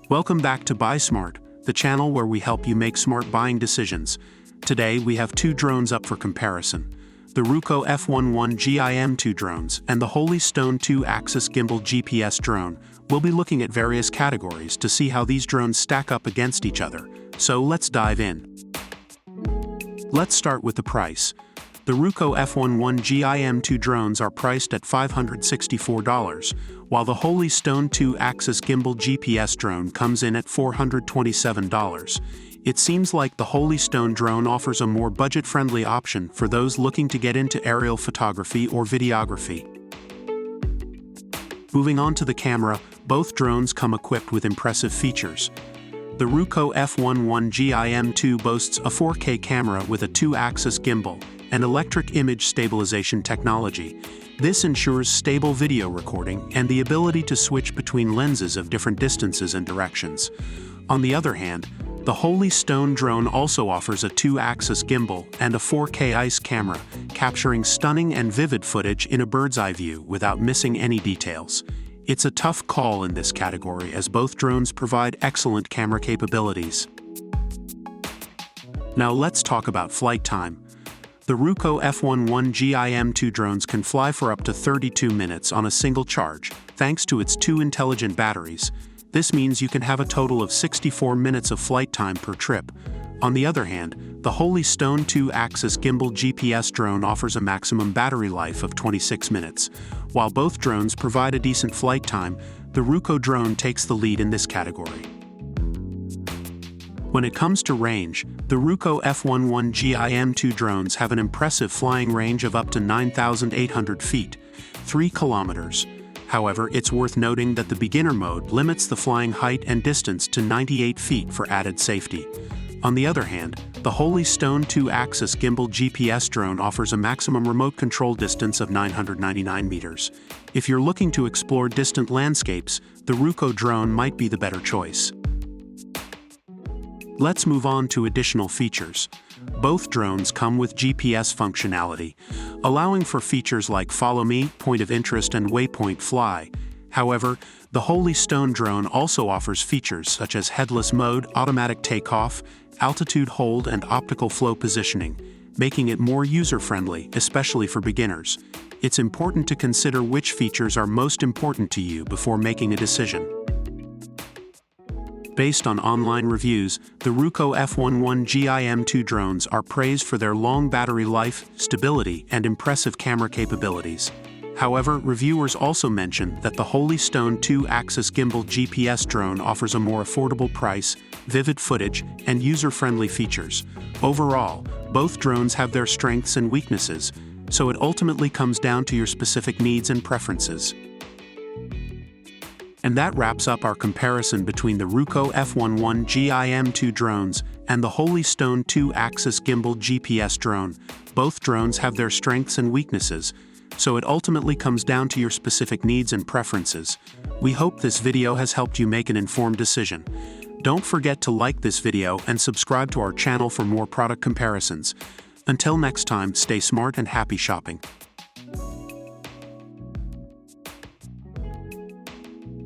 Welcome back to Buy Smart, the channel where we help you make smart buying decisions. Today we have two drones up for comparison: the Ruko F11GIM2 drones and the Holy Stone 2-axis gimbal GPS drone. We'll be looking at various categories to see how these drones stack up against each other. So let's dive in. Let's start with the price. The Ruko F11GIM2 drones are priced at $564, while the Holy Stone 2-axis gimbal GPS drone comes in at $427. It seems like the Holy Stone drone offers a more budget-friendly option for those looking to get into aerial photography or videography. Moving on to the camera, both drones come equipped with impressive features. The Ruko F11GIM2 boasts a 4K camera with a 2-axis gimbal and electric image stabilization technology. This ensures stable video recording and the ability to switch between lenses of different distances and directions. On the other hand, the Holy Stone drone also offers a 2-axis gimbal and a 4K ISO camera, capturing stunning and vivid footage in a bird's-eye view without missing any details. It's a tough call in this category as both drones provide excellent camera capabilities. Now let's talk about flight time. The Ruko F11GIM2 drones can fly for up to 32 minutes on a single charge, thanks to its two intelligent batteries. This means you can have a total of 64 minutes of flight time per trip. On the other hand, the Holy Stone 2-axis gimbal GPS drone offers a maximum battery life of 26 minutes. While both drones provide a decent flight time, the Ruko drone takes the lead in this category. When it comes to range, the Ruko F11GIM2 drones have an impressive flying range of up to 9,800 feet, 3 kilometers. However, it's worth noting that the beginner mode limits the flying height and distance to 98 feet for added safety. On the other hand, the Holy Stone 2-axis gimbal GPS drone offers a maximum remote control distance of 999 meters. If you're looking to explore distant landscapes, the Ruko drone might be the better choice. Let's move on to additional features. Both drones come with GPS functionality, allowing for features like Follow Me, Point of Interest, and Waypoint Fly. However, the Holy Stone drone also offers features such as headless mode, automatic takeoff, altitude hold, and optical flow positioning, making it more user-friendly, especially for beginners. It's important to consider which features are most important to you before making a decision. Based on online reviews, the Ruko F11GIM2 drones are praised for their long battery life, stability, and impressive camera capabilities. However, reviewers also mention that the Holy Stone 2-axis gimbal GPS drone offers a more affordable price, vivid footage, and user-friendly features. Overall, both drones have their strengths and weaknesses, so it ultimately comes down to your specific needs and preferences. And that wraps up our comparison between the Ruko F11GIM2 drones and the Holy Stone 2-axis gimbal GPS drone. Both drones have their strengths and weaknesses, so it ultimately comes down to your specific needs and preferences. We hope this video has helped you make an informed decision. Don't forget to like this video and subscribe to our channel for more product comparisons. Until next time, stay smart and happy shopping.